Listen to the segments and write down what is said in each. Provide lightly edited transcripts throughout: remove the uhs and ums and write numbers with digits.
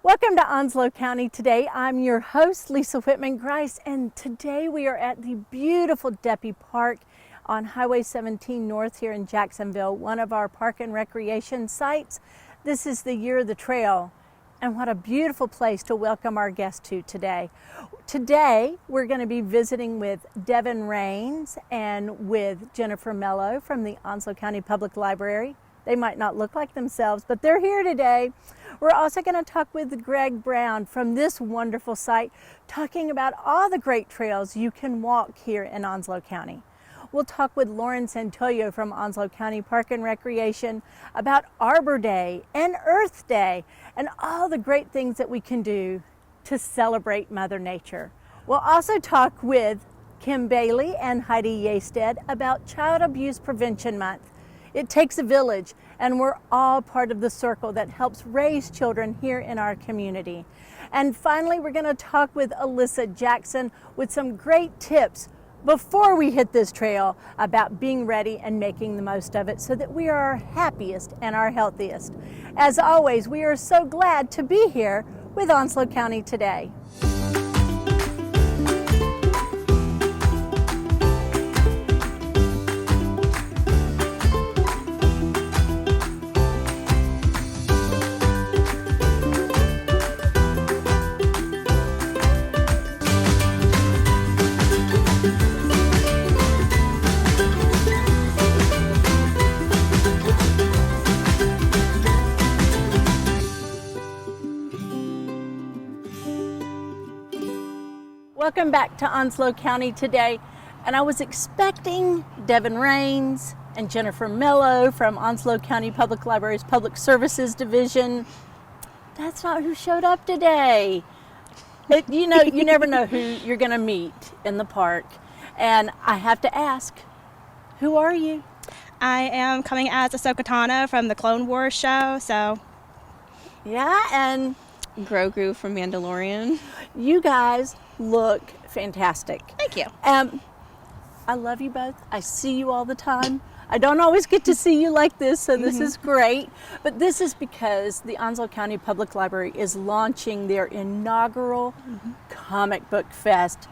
Welcome to Onslow County Today. I'm your host, Lisa Whitman-Grice, and today we are at the beautiful Deppe Park on Highway 17 North here in Jacksonville, one of our park and recreation sites. This is the year of the trail, and what a beautiful place to welcome our guests to today. Today, we're going to be visiting with Devin Raines and with Jennifer Melo from the Onslow County Public Library. They might not look like themselves, but they're here today. We're also going to talk with Greg Brown from this wonderful site, talking about all the great trails you can walk here in Onslow County. We'll talk with Lauren Santoyo from Onslow County Park and Recreation about Arbor Day and Earth Day and all the great things that we can do to celebrate Mother Nature. We'll also talk with Bailey and Heidi Yeastedt about Child Abuse Prevention Month. It takes a village, and we're all part of the circle that helps raise children here in our community. And finally, we're going to talk with Alyssa Jackson with some great tips before we hit this trail about being ready and making the most of it so that we are our happiest and our healthiest. As always, we are so glad to be here with Onslow County Today. Welcome back to Onslow County Today, and I was expecting Devin Raines and Jennifer Melo from Onslow County Public Library's Public Services Division. That's not who showed up today. You never know who you're going to meet in the park, and I have to ask, who are you? I am coming as Ahsoka Tano from the Clone Wars show, so. Yeah, and Grogu from Mandalorian. You guys look fantastic. Thank you. I love you both. I see you all the time. I don't always get to see you like this, so this is great. But this is because the Onslow County Public Library is launching their inaugural comic book fest.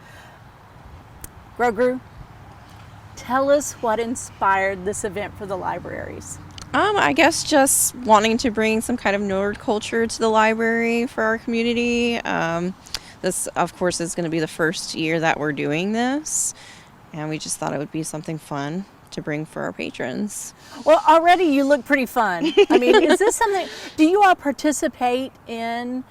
Grogu, tell us what inspired this event for the libraries. I guess just wanting to bring some kind of nerd culture to the library for our community. This, of course, is going to be the first year that we're doing this, and we just thought it would be something fun to bring for our patrons. Well, already you look pretty fun. I mean, is this something, do you all participate in,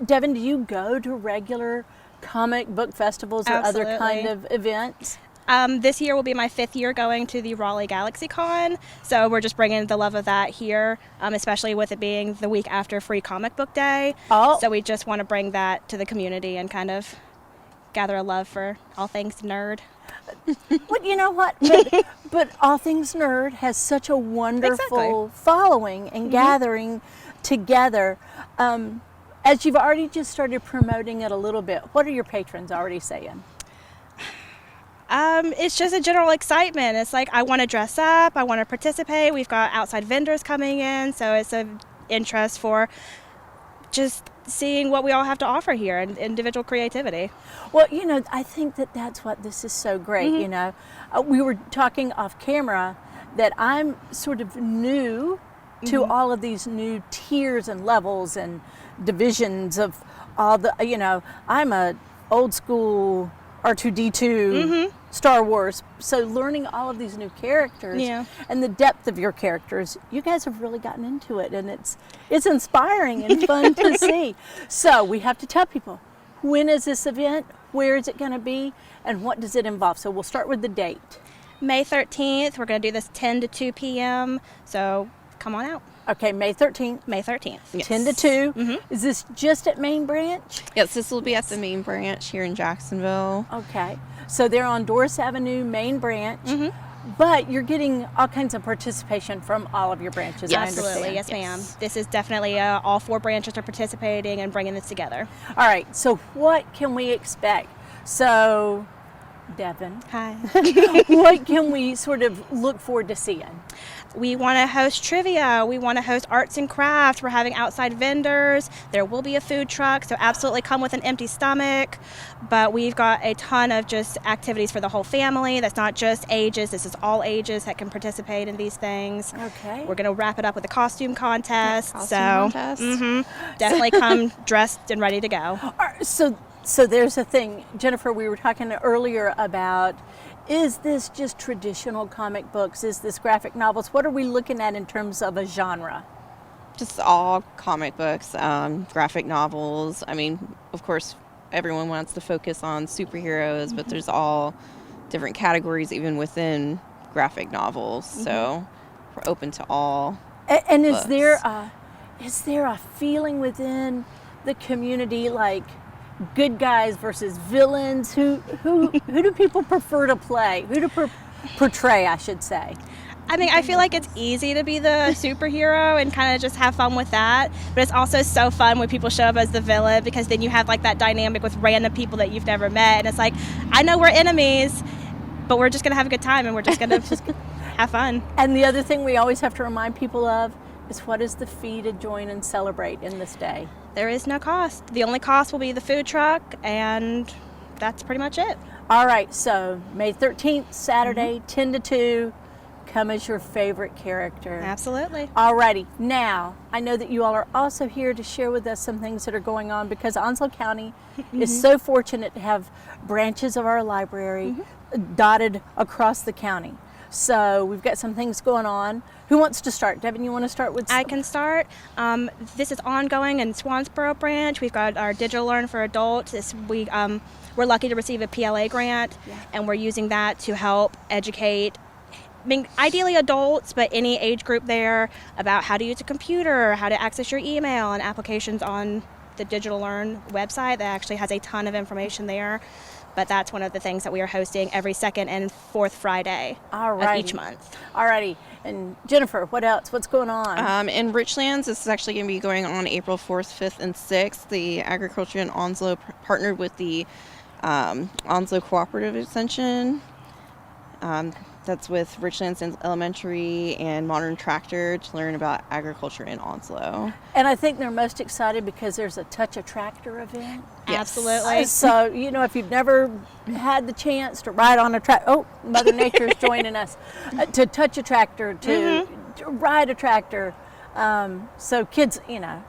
Devin, do you go to regular comic book festivals or Absolutely. other kind of events? This year will be my 5th year going to the Raleigh Galaxy Con, so we're just bringing the love of that here, especially with it being the week after Free Comic Book Day. Oh. So we just want to bring that to the community and kind of gather a love for all things nerd. Well, you know what? But All Things Nerd has such a wonderful following and gathering together. As you've already just started promoting it a little bit, what are your patrons already saying? It's just a general excitement. It's like, I want to dress up, I want to participate. We've got outside vendors coming in, so it's an interest for just seeing what we all have to offer here and individual creativity. Well, I think that's what this is so great, We were talking off camera that I'm sort of new to all of these new tiers and levels and divisions of all the, I'm a old school R2-D2, Star Wars. So learning all of these new characters and the depth of your characters, you guys have really gotten into it, and it's inspiring and fun to see. So we have to tell people, when is this event, where is it going to be, and what does it involve? So we'll start with the date. May 13th, we're going to do this 10 to 2 p.m., so come on out. Okay, May 13th. May 13th. Yes. 10 to 2. Is this just at Main Branch? Yes, this will be at the main branch here in Jacksonville. Okay. So they're on Doris Avenue, Main Branch. But you're getting all kinds of participation from all of your branches, I understand. Absolutely, yes ma'am. This is definitely all 4 branches are participating and bringing this together. All right, so what can we expect? So, Devin. Hi. What can we sort of look forward to seeing? We want to host trivia. We want to host arts and crafts. We're having outside vendors. There will be a food truck, so absolutely come with an empty stomach. But we've got a ton of just activities for the whole family. That's not just ages. This is all ages that can participate in these things. Okay. We're going to wrap it up with a costume contest. Contest. Definitely come dressed and ready to go. So there's a thing, Jennifer, we were talking earlier about, is this just traditional comic books? Is this graphic novels? What are we looking at in terms of a genre? Just all comic books, graphic novels. I mean, of course, everyone wants to focus on superheroes, but there's all different categories even within graphic novels. So we're open to all. And books. is there a feeling within the community, like good guys versus villains? Who do people prefer to play? Who to portray, I should say? I mean, I feel like it's easy to be the superhero and kind of just have fun with that. But it's also so fun when people show up as the villain, because then you have like that dynamic with random people that you've never met. And it's like, I know we're enemies, but we're just going to have a good time and we're just going to have fun. And the other thing we always have to remind people of is, what is the fee to join and celebrate in this day? There is no cost. The only cost will be the food truck, and that's pretty much it. All right, so May 13th, Saturday, 10 to 2. Come as your favorite character. Absolutely. Alrighty, now I know that you all are also here to share with us some things that are going on, because Onslow County is so fortunate to have branches of our library dotted across the county. So we've got some things going on. Who wants to start? Devin, you want to start with? I can start. This is ongoing in Swansboro branch. We've got our Digital Learn for Adults. We're lucky to receive a PLA grant, and we're using that to help educate, I mean, ideally adults, but any age group there, about how to use a computer, how to access your email and applications on the Digital Learn website. That actually has a ton of information there. But that's one of the things that we are hosting every second and fourth Friday of each month. Alrighty. And Jennifer, what else? What's going on? In Richlands, this is actually going to be going on April 4th, 5th, and 6th. The Agriculture in Onslow partnered with the Onslow Cooperative Extension. That's with Richlands Elementary and Modern Tractor to learn about agriculture in Onslow. And I think they're most excited because there's a Touch a Tractor event. Yes. Absolutely. So, you know, if you've never had the chance to ride on a tractor, Mother Nature is joining us, to touch a tractor, to ride a tractor. So kids, you know,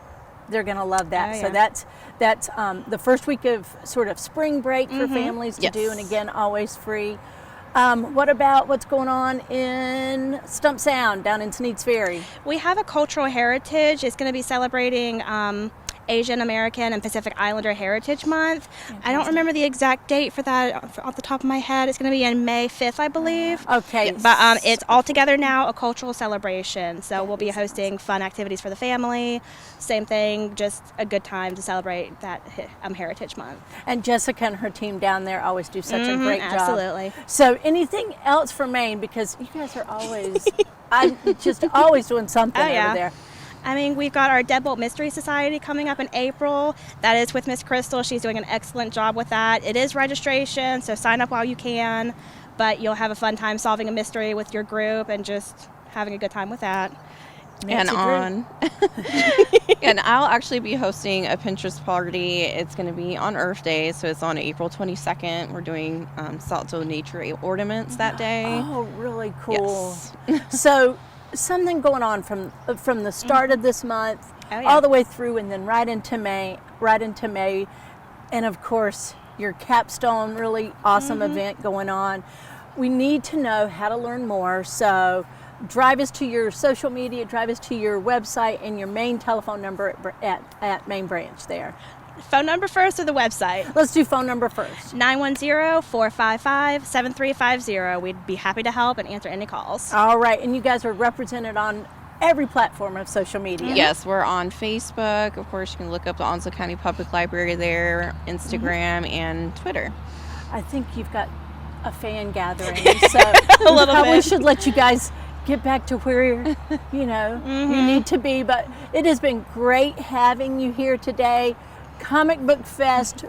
they're going to love that. Oh, so yeah. that's the first week of sort of spring break for families to do, and again, always free. What about what's going on in Stump Sound down in Sneads Ferry? We have a cultural heritage. It's going to be celebrating Asian American and Pacific Islander Heritage Month. I don't remember the exact date for that off the top of my head. It's going to be in May 5th, I believe. Okay. But it's all together now, a cultural celebration. So we'll be hosting fun activities for the family. Same thing, just a good time to celebrate that Heritage Month. And Jessica and her team down there always do such a great job. Absolutely. So anything else for Maine? Because you guys are always, I'm just always doing something over there. I mean, we've got our Deadbolt Mystery Society coming up in April. That is with Miss Crystal. She's doing an excellent job with that. It is registration, so sign up while you can, but you'll have a fun time solving a mystery with your group and just having a good time with that. And I'll actually be hosting a Pinterest party. It's going to be on Earth Day, so it's on April 22nd. We're doing Salto Nature ornaments that day. Oh, really cool. Yes. So something going on from the start of this month all the way through, and then right into May, and of course your capstone really awesome event going on. We need to know how to learn more, so drive us to your social media, drive us to your website, and your main telephone number at Main Branch there. Phone number first or the website? Let's do phone number first. 910-455-7350. We'd be happy to help and answer any calls. All right, and you guys are represented on every platform of social media. Yes, we're on Facebook. Of course, you can look up the Onslow County Public Library there, Instagram, and Twitter. I think you've got a fan gathering, so we probably should let you guys get back to where you need to be. But it has been great having you here today. Comic Book Fest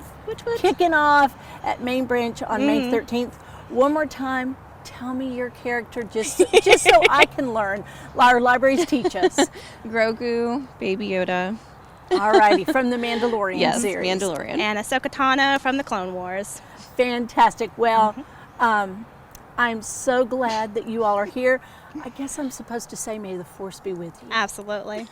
kicking off at Main Branch on May 13th. One more time, tell me your character just so I can learn. Our libraries teach us. Grogu, Baby Yoda. All righty, from the Mandalorian Yes, series. Mandalorian. And Ahsoka Tano from the Clone Wars. Fantastic. Well, I'm so glad that you all are here. I guess I'm supposed to say, may the Force be with you. Absolutely.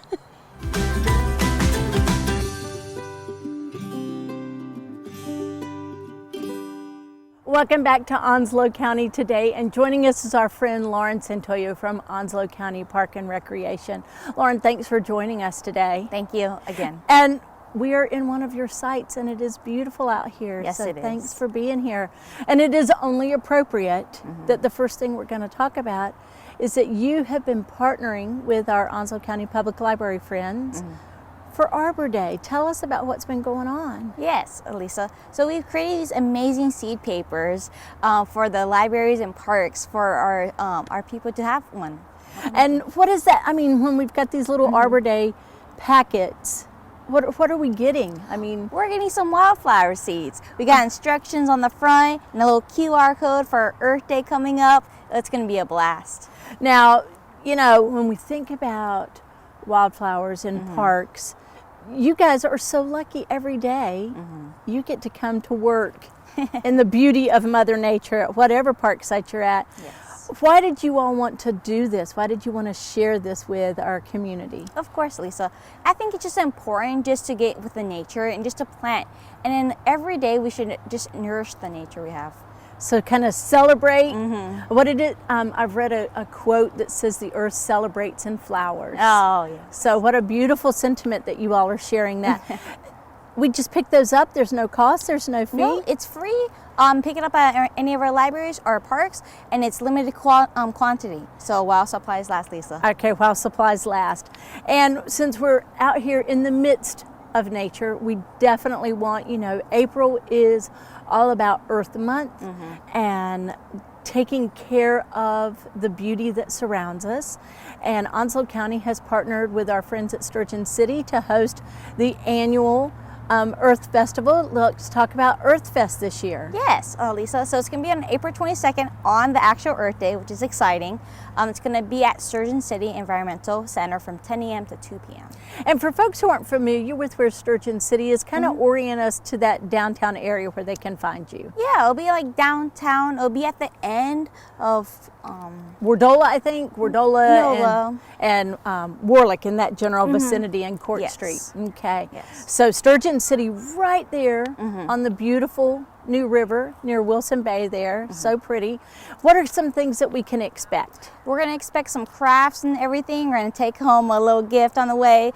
Welcome back to Onslow County today, and joining us is our friend Lauren Santoyo from Onslow County Park and Recreation. Lauren, thanks for joining us today. Thank you again. And we are in one of your sites, and it is beautiful out here. Yes, so it is. Thanks for being here. And it is only appropriate that the first thing we're going to talk about is that you have been partnering with our Onslow County Public Library friends for Arbor Day. Tell us about what's been going on. Yes, Alyssa. So we've created these amazing seed papers for the libraries and parks for our people to have one. And what is that? I mean, when we've got these little Arbor Day packets, what are we getting? I mean, We're getting some wildflower seeds. We got instructions on the front and a little QR code for Earth Day coming up. It's going to be a blast. now, you know, when we think about wildflowers in parks, you guys are so lucky every day you get to come to work in the beauty of Mother Nature at whatever park site you're at. Yes. Why did you all want to do this? Why did you want to share this with our community? Of course, Lisa. I think it's just important just to get with the nature and just to plant. And then every day we should just nourish the nature we have. So kind of celebrate. What did it? I've read a quote that says the earth celebrates in flowers. Oh, yes. So what a beautiful sentiment that you all are sharing that. We just pick those up. There's no cost. There's no fee. No, it's free. Pick it up at any of our libraries or parks, and it's limited quantity. So while supplies last, Lisa. Okay, while supplies last. And since we're out here in the midst of nature, we definitely want, you know, April is all about Earth Month and taking care of the beauty that surrounds us. And Onslow County has partnered with our friends at Sturgeon City to host the annual Earth Festival. Let's talk about Earth Fest this year. Yes, Lisa. So it's going to be on April 22nd on the actual Earth Day, which is exciting. It's going to be at Sturgeon City Environmental Center from 10 a.m. to 2 p.m. And for folks who aren't familiar with where Sturgeon City is, kind of orient us to that downtown area where they can find you. Yeah, it'll be like downtown. It'll be at the end of Wardola, I think. Wardola Neola. and Warlick in that general vicinity and Court Yes. Street. Okay. Yes. So Sturgeon City right there on the beautiful New River near Wilson Bay there. So pretty. What are some things that we can expect? We're going to expect some crafts and everything. We're going to take home a little gift on the way.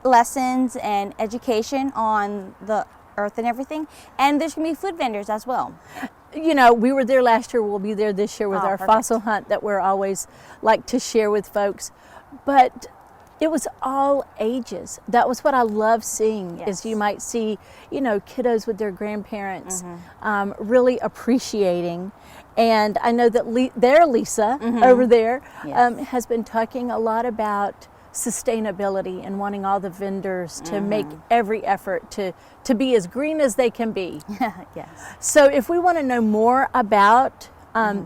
Lessons and education on the earth and everything. And there's going to be food vendors as well. You know, we were there last year. We'll be there this year with Oh, our perfect. fossil hunt that we're always like to share with folks. But it was all ages. That was what I love seeing. Is Yes. you might see, you know, kiddos with their grandparents really appreciating. And I know that Lisa over there Yes. has been talking a lot about sustainability and wanting all the vendors to make every effort to be as green as they can be. Yes. So if we want to know more about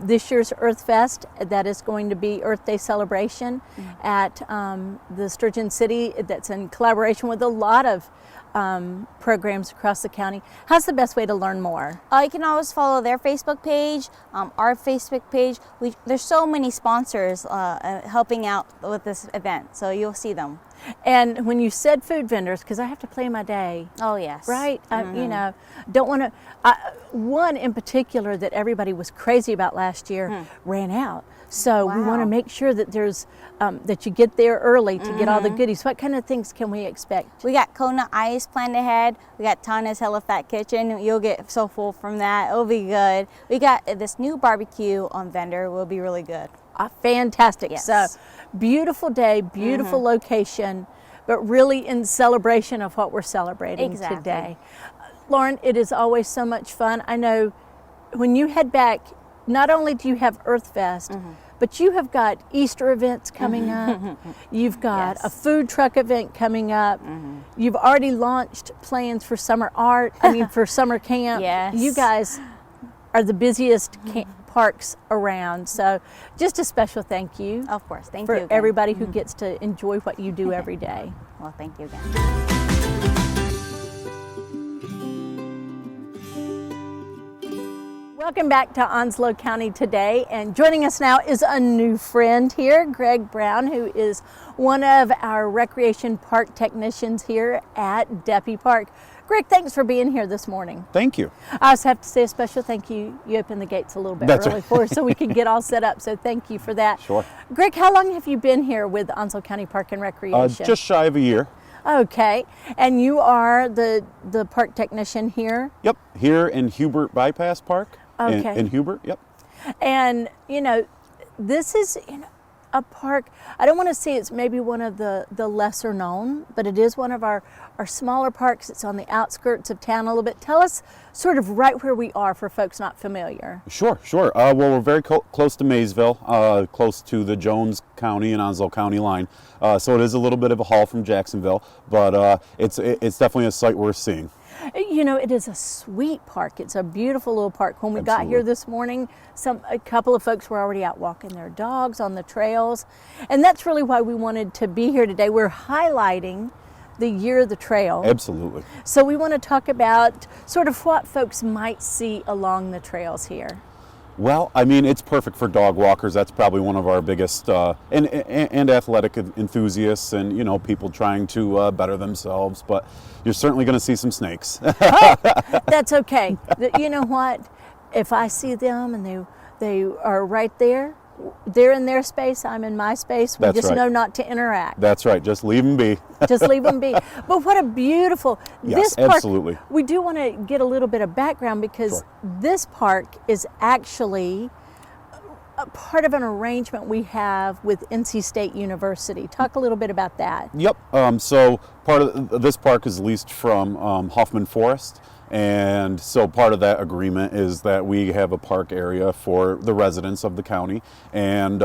this year's Earth Fest, that is going to be Earth Day celebration at the Sturgeon City, that's in collaboration with a lot of programs across the county. How's the best way to learn more? You can always follow their Facebook page, our Facebook page. There's so many sponsors helping out with this event, so you'll see them. And when you said food vendors, because I have to play my day, Oh, yes. right? You know, don't want to. One in particular that everybody was crazy about last year ran out. So we want to Wow. make sure that there's that you get there early to get all the goodies. What kind of things can we expect? We got Kona Ice planned ahead. We got Tana's Hella Fat Kitchen. You'll get so full from that. It'll be good. We got this new barbecue vendor. Will be really good. Fantastic. Yes. So beautiful day, beautiful location, but really in celebration of what we're celebrating Exactly. today. Lauren, it is always so much fun. I know when you head back, not only do you have Earth Fest, but you have got Easter events coming up. You've got Yes. a food truck event coming up. You've already launched plans for summer art, I mean for summer camp. Yes. You guys are the busiest parks around. So just a special thank you Of course. Thank for you again. everybody who gets to enjoy what you do every day. Well, thank you again. Welcome back to Onslow County Today, and joining us now is a new friend here, Greg Brown, who is one of our recreation park technicians here at Deppy Park. Greg, thanks for being here this morning. Thank you. I also have to say a special thank you. You opened the gates a little bit That's early right. for us so we could get all set up, so thank you for that. Sure. Greg, how long have you been here with Onslow County Park and Recreation? Just shy of a year. Okay, and you are the park technician here? Yep, here in Hubert Bypass Park. Okay. In Hubert, yep. And, you know, this is a park, I don't want to say it's maybe one of the lesser known, but it is one of our smaller parks. It's on the outskirts of town a little bit. Tell us sort of right where we are for folks not familiar. Sure. Well, we're very close to Maysville, close to the Jones County and Onslow County line. So it is a little bit of a haul from Jacksonville, but it's definitely a sight worth seeing. You know, it is a sweet park. It's a beautiful little park. When we got Absolutely. here this morning, a couple of folks were already out walking their dogs on the trails. And that's really why we wanted to be here today. We're highlighting the year of the trail. Absolutely. So we want to talk about sort of what folks might see along the trails here. Well, I mean, it's perfect for dog walkers. That's probably one of our biggest, and athletic enthusiasts, and people trying to better themselves. But you're certainly going to see some snakes. That's okay. You know what? If I see them and they are right there, they're in their space, I'm in my space. We That's just right. know not to interact. That's right. Just leave them be. Just leave them be. But what a beautiful, Yes, this park, absolutely. we do want to get a little bit of background because Sure. this park is actually a part of an arrangement we have with NC State University. Talk a little bit about that. Yep. So part of this park is leased from Hoffman Forest. And so part of that agreement is that we have a park area for the residents of the county. And,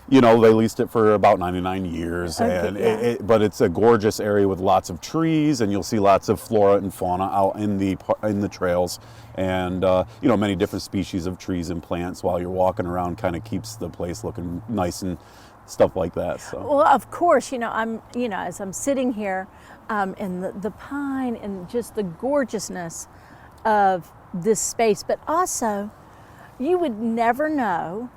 they leased it for about 99 years. Okay, And yeah. but it's a gorgeous area with lots of trees, and you'll see lots of flora and fauna out in the trails. And, many different species of trees and plants while you're walking around kind of keeps the place looking nice and stuff like that. So. Well, of course, as I'm sitting here in the pine and just the gorgeousness of this space, but also you would never know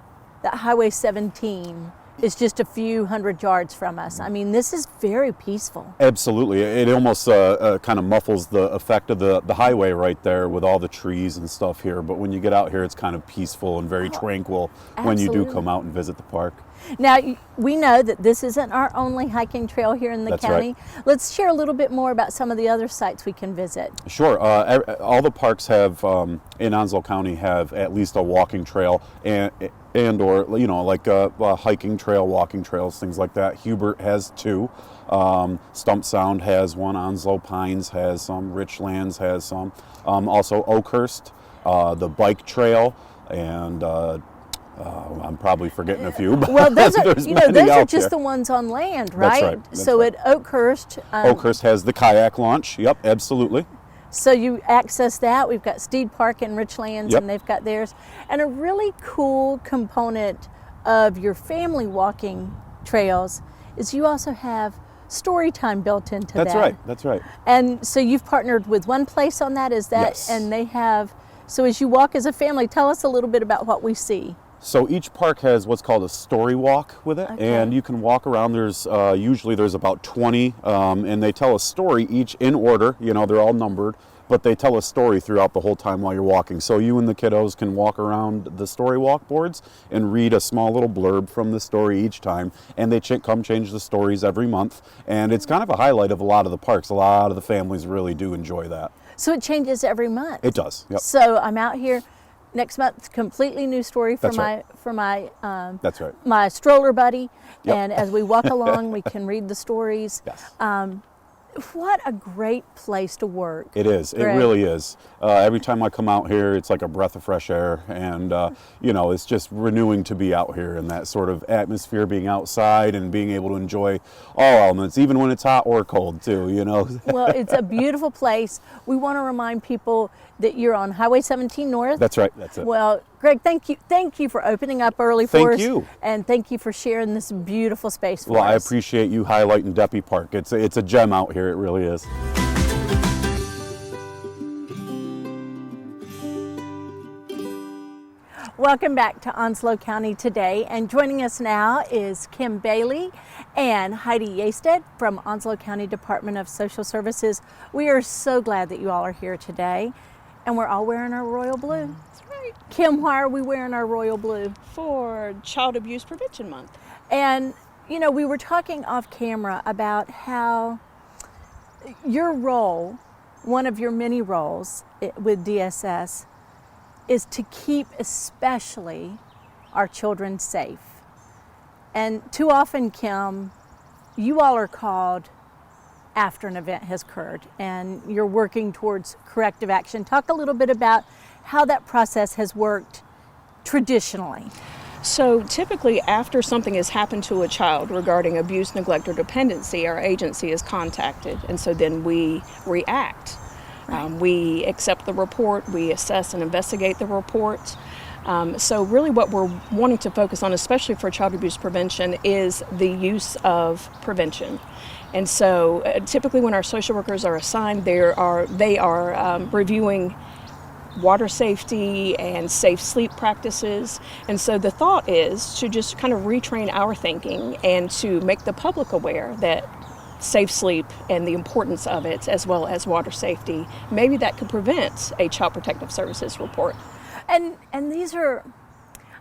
that Highway 17 is just a few hundred yards from us. I mean, this is very peaceful. Absolutely. It almost kind of muffles the effect of the highway right there with all the trees and stuff here. But when you get out here, it's kind of peaceful and very tranquil when you do absolutely. come out and visit the park. Now, we know that this isn't our only hiking trail here in the That's county. right. Let's share a little bit more about some of the other sites we can visit. Sure. All the parks have in Onslow County have at least a walking trail and or like a hiking trail, walking trails, things like that. Hubert has two. Stump Sound has one. Onslow Pines has some. Richlands has some. Also Oakhurst, the bike trail, and I'm probably forgetting a few. But Well, those are, there's those many are out just there. the ones on land, That's right? right, that's So right. at Oakhurst, Oakhurst has the kayak launch. Yep, absolutely. so you access that. We've got Steed Park and Richlands, Yep. and they've got theirs. And a really cool component of your family walking trails is you also have story time built into that. That's right. That's right. And so you've partnered with one place on that, is that? Yes. And they have, so as you walk as a family, tell us a little bit about what we see. So each park has what's called a story walk with it, Okay. and you can walk around. There's usually there's about 20, and they tell a story each in order. They're all numbered, but they tell a story throughout the whole time while you're walking. So you and the kiddos can walk around the story walk boards and read a small little blurb from the story each time, and they come change the stories every month. And it's kind of a highlight of a lot of the parks. A lot of the families really do enjoy that. So it changes every month. It does. Yep. So I'm out here next month, completely new story for That's right. That's right. my stroller buddy. Yep. And as we walk along, we can read the stories. Yes. What a great place to work. It is. It Greg. really is. Every time I come out here, it's like a breath of fresh air, and it's just renewing to be out here in that sort of atmosphere, being outside and being able to enjoy all elements, even when it's hot or cold too. Well, it's a beautiful place. We want to remind people that you're on Highway 17 North. That's right. That's it. Well, Greg, thank you for opening up early for us. Thank you. And thank you for sharing this beautiful space for Well, I us. appreciate you highlighting Deppy Park. It's a gem out here, it really is. Welcome back to Onslow County Today, and joining us now is Kim Bailey and Heidi Yeastedt from Onslow County Department of Social Services. We are so glad that you all are here today, and we're all wearing our royal blue. That's right. Kim, why are we wearing our royal blue? For Child Abuse Prevention Month. And, you know, we were talking off camera about how your role, one of your many roles with DSS, is to keep especially our children safe. And too often, Kim, you all are called after an event has occurred and you're working towards corrective action. Talk a little bit about how that process has worked traditionally. So typically after something has happened to a child regarding abuse, neglect, or dependency, our agency is contacted, and so then we react. We accept the report, we assess and investigate the report. So really what we're wanting to focus on, especially for child abuse prevention, is the use of prevention. And so typically when our social workers are assigned, they are reviewing water safety and safe sleep practices. And so the thought is to just kind of retrain our thinking and to make the public aware that safe sleep and the importance of it, as well as water safety, maybe that could prevent a Child Protective Services report. And these are,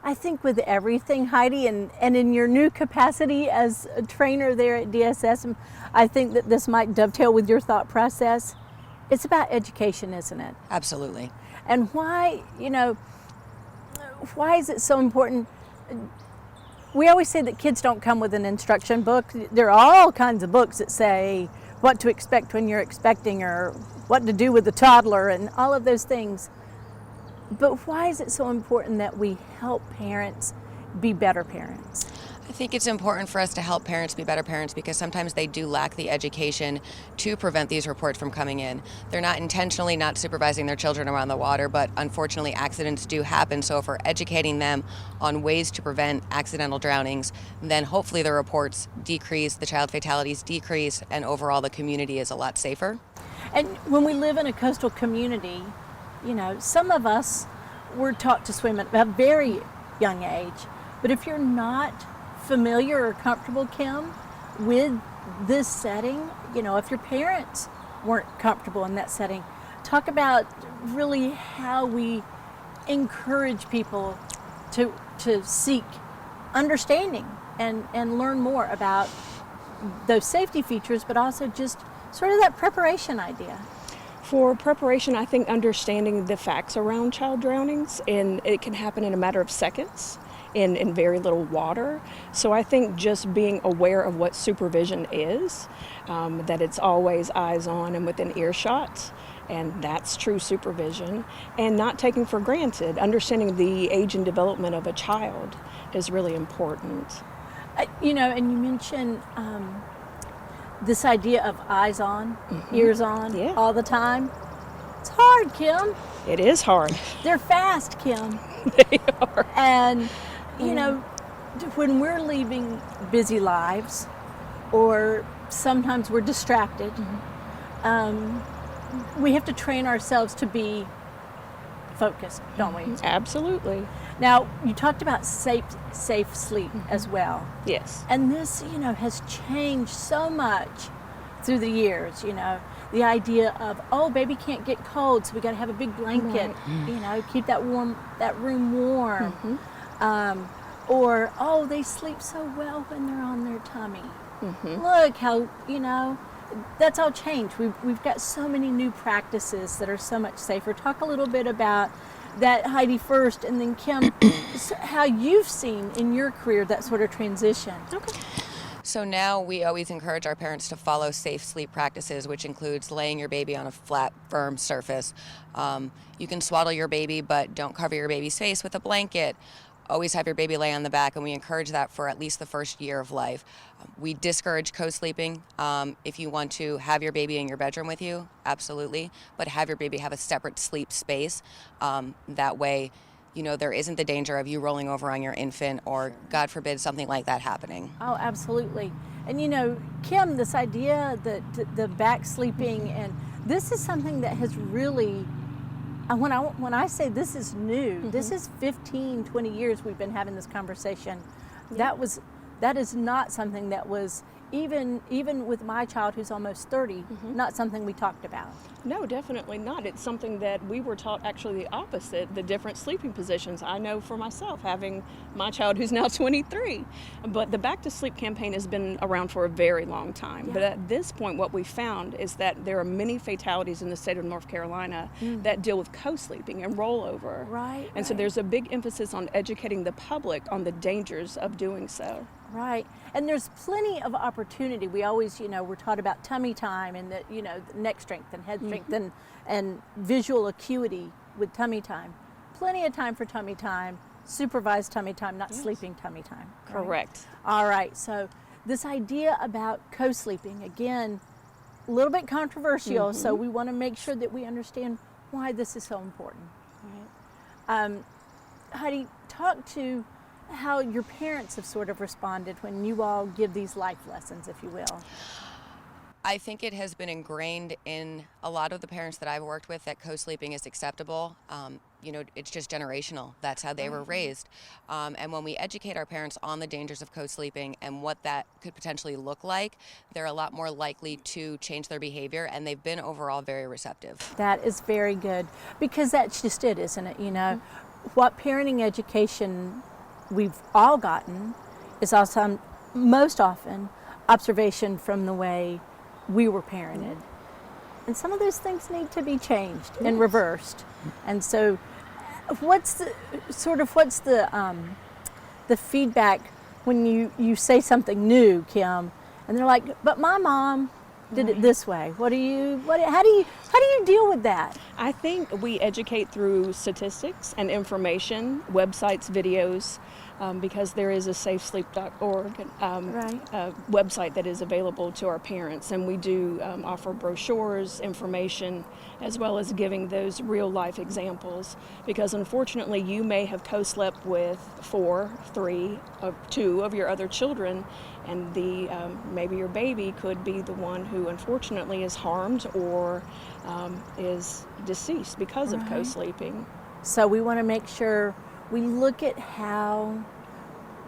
I think, with everything, Heidi, and in your new capacity as a trainer there at DSS, I think that this might dovetail with your thought process. It's about education, isn't it? Absolutely. And why, why is it so important? We always say that kids don't come with an instruction book. There are all kinds of books that say what to expect when you're expecting, or what to do with a toddler, and all of those things. But why is it so important that we help parents be better parents? I think it's important for us to help parents be better parents because sometimes they do lack the education to prevent these reports from coming in. They're not intentionally not supervising their children around the water, but unfortunately accidents do happen. So if we're educating them on ways to prevent accidental drownings, then hopefully the reports decrease, the child fatalities decrease, and overall the community is a lot safer. And when we live in a coastal community, some of us were taught to swim at a very young age. But if you're not familiar or comfortable, Kim, with this setting, if your parents weren't comfortable in that setting, talk about really how we encourage people to seek understanding and learn more about those safety features, but also just sort of that preparation idea. For preparation, I think understanding the facts around child drownings, and it can happen in a matter of seconds in very little water. So I think just being aware of what supervision is, that it's always eyes on and within earshot, and that's true supervision, and not taking for granted. Understanding the age and development of a child is really important. And you mentioned this idea of eyes on, ears on, all the time. It's hard, Kim. It is hard. They're fast, Kim. They are. And, when we're leaving busy lives, or sometimes we're distracted, we have to train ourselves to be focused, don't we? Absolutely. Now, you talked about safe sleep as well. Yes. And this, has changed so much through the years, the idea of, oh, baby can't get cold, so we got to have a big blanket, keep that room warm. Or, oh, they sleep so well when they're on their tummy. Look how, that's all changed. We've got so many new practices that are so much safer. Talk a little bit about that, Heidi, first, and then Kim, how you've seen in your career that sort of transition. Okay. So now we always encourage our parents to follow safe sleep practices, which includes laying your baby on a flat, firm surface. You can swaddle your baby, but don't cover your baby's face with a blanket. Always have your baby lay on the back, and we encourage that for at least the first year of life. We discourage co-sleeping. If you want to have your baby in your bedroom with you, absolutely, but have your baby have a separate sleep space. That way there isn't the danger of you rolling over on your infant or, God forbid, something like that happening. Oh, absolutely. And Kim, this idea that the back sleeping, and this is something that has really, when I say this is new, this is 15, 20 years we've been having this conversation. Yeah. That is not something that was, even with my child who's almost 30, not something we talked about. No, definitely not. It's something that we were taught actually the opposite, the different sleeping positions. I know for myself, having my child who's now 23. But the Back to Sleep campaign has been around for a very long time. Yeah. But at this point, what we found is that there are many fatalities in the state of North Carolina that deal with co-sleeping and rollover. Right. And so there's a big emphasis on educating the public on the dangers of doing so. Right. And there's plenty of opportunity. We always, we're taught about tummy time and the neck strength and head strength and visual acuity with tummy time. Plenty of time for tummy time, supervised tummy time, not sleeping tummy time. Right? Correct. All right. So this idea about co-sleeping, again, a little bit controversial. So we want to make sure that we understand why this is so important. Right. Heidi, talk to how your parents have sort of responded when you all give these life lessons, if you will. I think it has been ingrained in a lot of the parents that I've worked with that co-sleeping is acceptable. It's just generational. That's how they were raised. And when we educate our parents on the dangers of co-sleeping and what that could potentially look like, they're a lot more likely to change their behavior, and they've been overall very receptive. That is very good, because that's just it, isn't it? What parenting education we've all gotten is also most often observation from the way we were parented. And some of those things need to be changed and reversed. And so what's the feedback when you say something new, Kim, and they're like, but my mom did it this way. How do you deal with that? I think we educate through statistics and information, websites, videos, because there is a safesleep.org website that is available to our parents, and we do offer brochures, information, as well as giving those real life examples, because unfortunately you may have co-slept with 2 of your other children, and maybe your baby could be the one who unfortunately is harmed or is deceased because of co-sleeping. So we want to make sure we look at how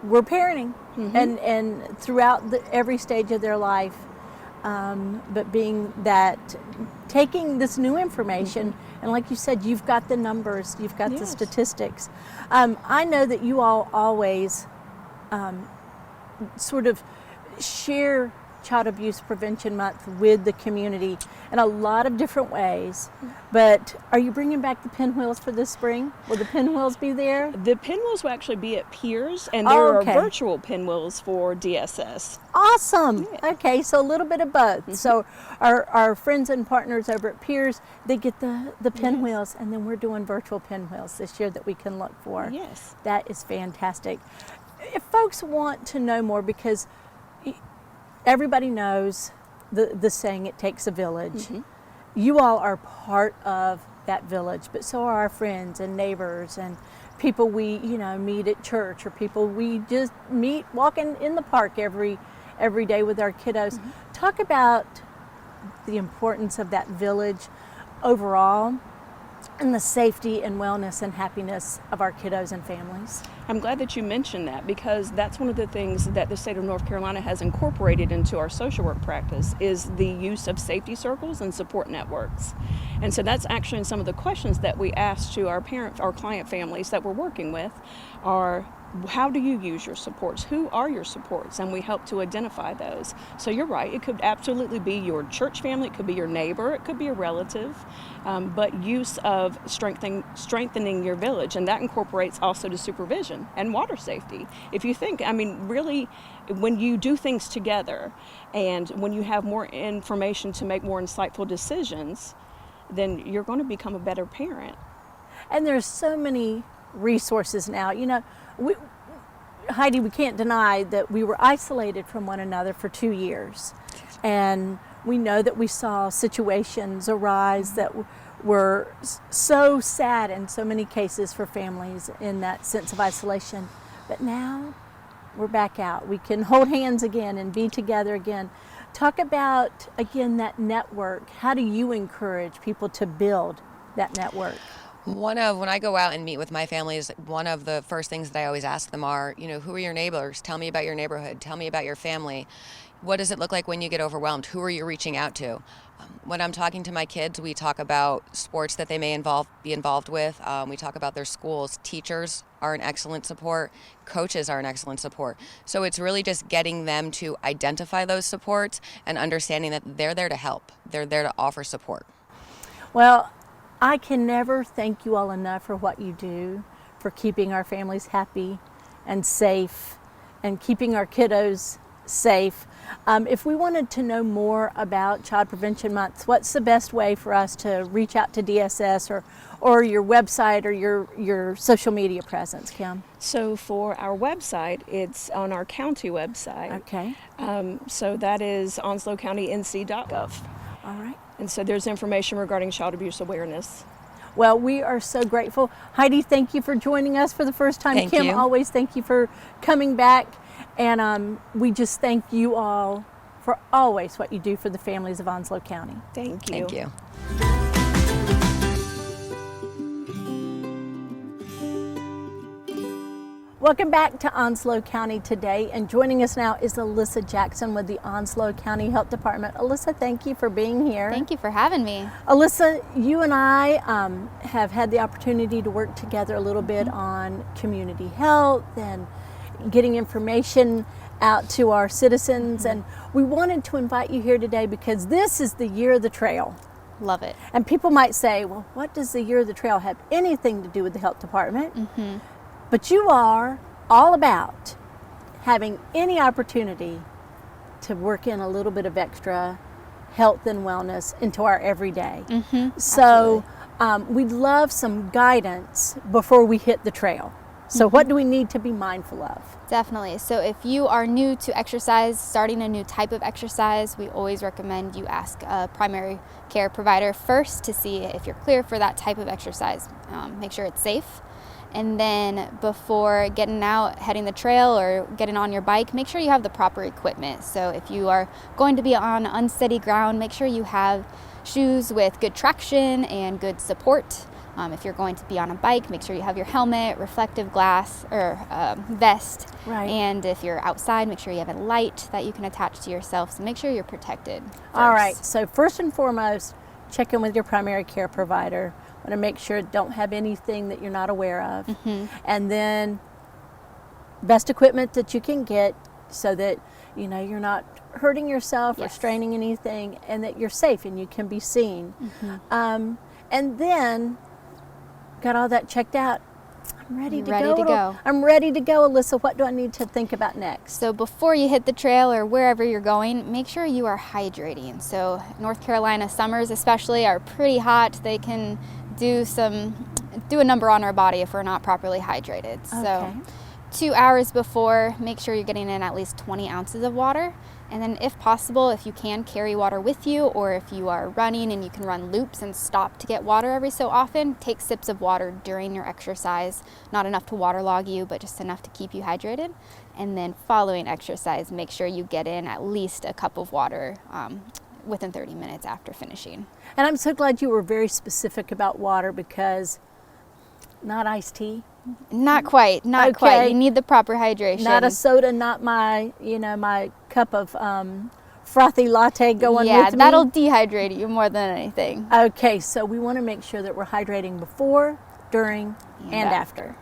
we're parenting and throughout every stage of their life, but being that, taking this new information, and like you said, you've got the numbers, you've got the statistics. I know that you all always sort of share Child Abuse Prevention Month with the community in a lot of different ways. But are you bringing back the pinwheels for this spring? Will the pinwheels be there? The pinwheels will actually be at Piers, and there are virtual pinwheels for DSS. Awesome. Yeah. Okay, so a little bit of both. So our friends and partners over at Piers, they get the pinwheels, and then we're doing virtual pinwheels this year that we can look for. Yes. That is fantastic. If folks want to know more, because everybody knows the saying, it takes a village. You all are part of that village, but so are our friends and neighbors and people we meet at church, or people we just meet walking in the park every day with our kiddos. Talk about the importance of that village overall and the safety and wellness and happiness of our kiddos and families. I'm glad that you mentioned that, because that's one of the things that the state of North Carolina has incorporated into our social work practice, is the use of safety circles and support networks. And so that's actually some of the questions that we ask to our client families that we're working with are, how do you use your supports? Who are your supports? And we help to identify those. So you're right, it could absolutely be your church family, it could be your neighbor, it could be a relative, but use of strengthening your village, and that incorporates also to supervision and water safety. If you think, really, when you do things together and when you have more information to make more insightful decisions, then you're going to become a better parent. And there's so many resources now. Heidi, we can't deny that we were isolated from one another for 2 years. And we know that we saw situations arise that were so sad in so many cases for families in that sense of isolation. But now we're back out. We can hold hands again and be together again. Talk about, again, that network. How do you encourage people to build that network? When I go out and meet with my families, one of the first things that I always ask them are, who are your neighbors? Tell me about your neighborhood. Tell me about your family. What does it look like when you get overwhelmed? Who are you reaching out to? When I'm talking to my kids, we talk about sports that they may be involved with. We talk about their schools. Teachers are an excellent support. Coaches are an excellent support. So it's really just getting them to identify those supports and understanding that they're there to help. They're there to offer support. Well, I can never thank you all enough for what you do, for keeping our families happy and safe and keeping our kiddos safe. If we wanted to know more about Child Prevention Month, what's the best way for us to reach out to DSS or your website or your social media presence, Kim? So for our website, it's on our county website. Okay. So that is onslowcountync.gov. All right. And so there's information regarding child abuse awareness. Well, we are so grateful. Heidi, thank you for joining us for the first time. Thank Kim, you. always thank you for coming back. And we just thank you all for always what you do for the families of Onslow County. Thank you. Thank you. Welcome back to Onslow County Today, and joining us now is Alyssa Jackson with the Onslow County Health Department. Alyssa, thank you for being here. Thank you for having me. Alyssa, you and I have had the opportunity to work together a little bit on community health and getting information out to our citizens, and we wanted to invite you here today because this is the year of the trail. Love it. And people might say, well, what does the year of the trail have anything to do with the health department? But you are all about having any opportunity to work in a little bit of extra health and wellness into our everyday. So we'd love some guidance before we hit the trail. So what do we need to be mindful of? Definitely. So if you are new to exercise, starting a new type of exercise, we always recommend you ask a primary care provider first to see if you're clear for that type of exercise. Make sure it's safe. And then before getting out, heading the trail or getting on your bike, make sure you have the proper equipment. So if you are going to be on unsteady ground, make sure you have shoes with good traction and good support. If you're going to be on a bike, make sure you have your helmet, reflective glass, or vest. Right. And if you're outside, make sure you have a light that you can attach to yourself. So make sure you're protected first. All right, so first and foremost, check in with your primary care provider. Want to make sure don't have anything that you're not aware of. And then best equipment that you can get so that you're not hurting yourself or straining anything, and that you're safe and you can be seen. And then got all that checked out. I'm ready to go. I'm ready to go, Alyssa. What do I need to think about next? So before you hit the trail or wherever you're going, make sure you are hydrating. So North Carolina summers especially are pretty hot. They can do a number on our body if we're not properly hydrated. So 2 hours before, make sure you're getting in at least 20 ounces of water. And then if possible, if you can, carry water with you, or if you are running and you can run loops and stop to get water every so often, take sips of water during your exercise. Not enough to waterlog you, but just enough to keep you hydrated. And then following exercise, make sure you get in at least a cup of water within 30 minutes after finishing. And I'm so glad you were very specific about water, because not iced tea. Not quite. You need the proper hydration. Not a soda, not my cup of frothy latte going with me. Yeah, that'll dehydrate you more than anything. Okay, so we want to make sure that we're hydrating before, during, and after.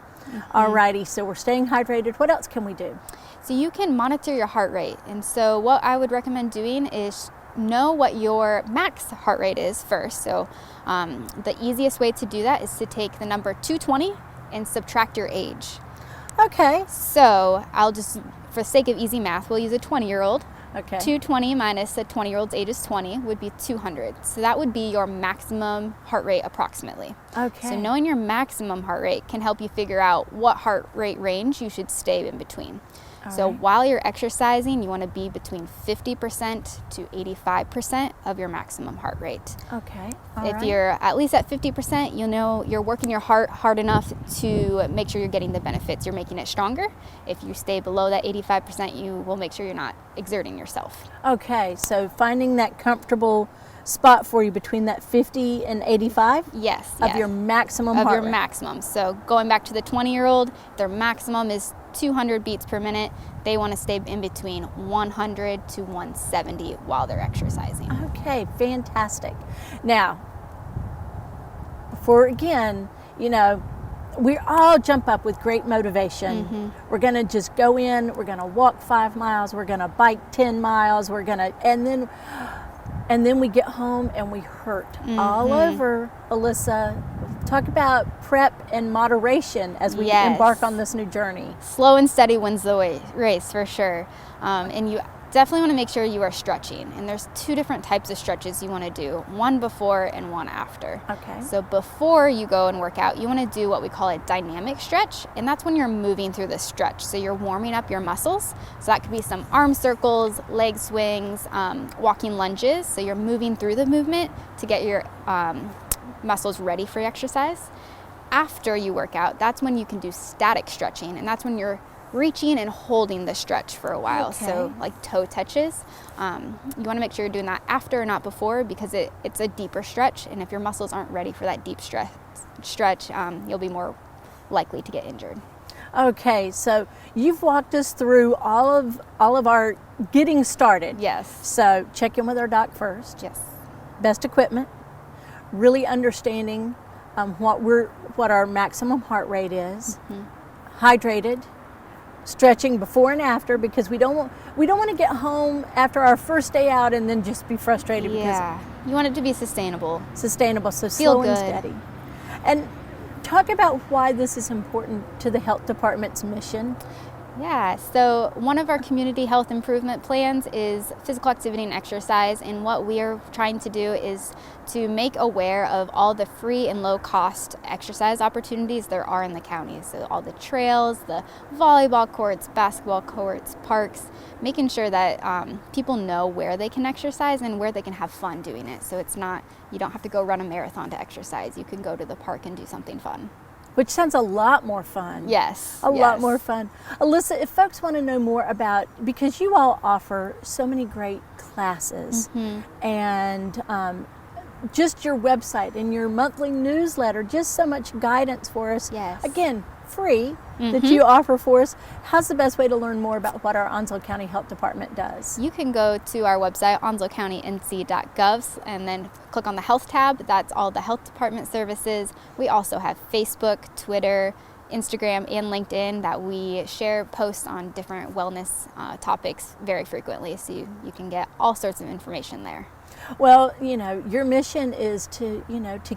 Alrighty, so we're staying hydrated. What else can we do? So you can monitor your heart rate. And so what I would recommend doing is know what your max heart rate is first. So the easiest way to do that is to take the number 220 and subtract your age. Okay. So I'll just, for the sake of easy math, we'll use a 20-year-old. Okay. 220 minus a 20-year-old's age is 20 would be 200. So that would be your maximum heart rate approximately. Okay. So knowing your maximum heart rate can help you figure out what heart rate range you should stay in between. So right. while you're exercising, you want to be between 50% to 85% of your maximum heart rate. Okay. If you're at least at 50%, you know you're working your heart hard enough to make sure you're getting the benefits. You're making it stronger. If you stay below that 85%, you will make sure you're not exerting yourself. Okay, so finding that comfortable spot for you between that 50 and 85 Yes. of your maximum of heart your rate. maximum. So going back to the 20-year-old, their maximum is 200 beats per minute. They want to stay in between 100 to 170 while they're exercising. Okay, fantastic. Now, before again, we all jump up with great motivation. We're going to just go in, we're going to walk 5 miles, we're going to bike 10 miles, and then we get home and we hurt all over. Alyssa, talk about prep and moderation as we embark on this new journey. Slow and steady wins the race for sure. And you definitely want to make sure you are stretching. And there's 2 different types of stretches you want to do, one before and one after. Okay. So before you go and work out, you want to do what we call a dynamic stretch. And that's when you're moving through the stretch. So you're warming up your muscles. So that could be some arm circles, leg swings, walking lunges. So you're moving through the movement to get your muscles ready for exercise. After you work out, that's when you can do static stretching. And that's when you're reaching and holding the stretch for a while. Okay. So like toe touches. You want to make sure you're doing that after, not before, because it's a deeper stretch. And if your muscles aren't ready for that deep stretch, you'll be more likely to get injured. Okay, so you've walked us through all of our getting started. Yes. So check in with our doc first. Yes. Best equipment, really understanding what our maximum heart rate is, hydrated, stretching before and after, because we don't want to get home after our first day out and then just be frustrated. Yeah. You want it to be sustainable. Sustainable, so Feel slow and good. steady. And talk about why this is important to the health department's mission. Yeah, so one of our community health improvement plans is physical activity and exercise, and what we are trying to do is to make aware of all the free and low cost exercise opportunities there are in the county. So all the trails, the volleyball courts, basketball courts, parks, making sure that people know where they can exercise and where they can have fun doing it. So it's not, you don't have to go run a marathon to exercise. You can go to the park and do something fun. Which sounds a lot more fun. Yes. A lot more fun. Alyssa, if folks want to know more about, because you all offer so many great classes and just your website and your monthly newsletter, just so much guidance for us. Yes. Again, free that you offer for us. How's the best way to learn more about what our Onslow County Health Department does? You can go to our website, onslowcountync.gov, and then click on the Health tab. That's all the health department services. We also have Facebook, Twitter, Instagram, and LinkedIn that we share posts on different wellness topics very frequently, so you can get all sorts of information there. Well, your mission is to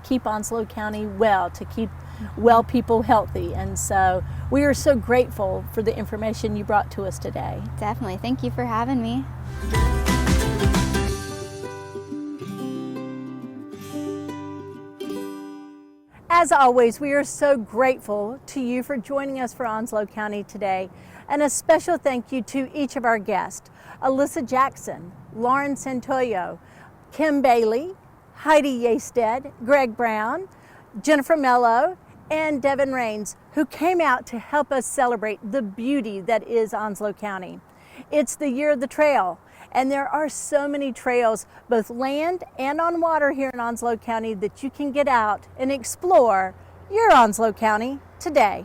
keep Onslow County well, to keep well people healthy. And so we are so grateful for the information you brought to us today. Definitely. Thank you for having me. As always, we are so grateful to you for joining us for Onslow County today. And a special thank you to each of our guests, Alyssa Jackson, Lauren Santoyo, Kim Bailey, Heidi Yeastedt, Greg Brown, Jennifer Melo, and Devin Raines, who came out to help us celebrate the beauty that is Onslow County. It's the year of the trail, and there are so many trails, both land and on water here in Onslow County, that you can get out and explore your Onslow County today.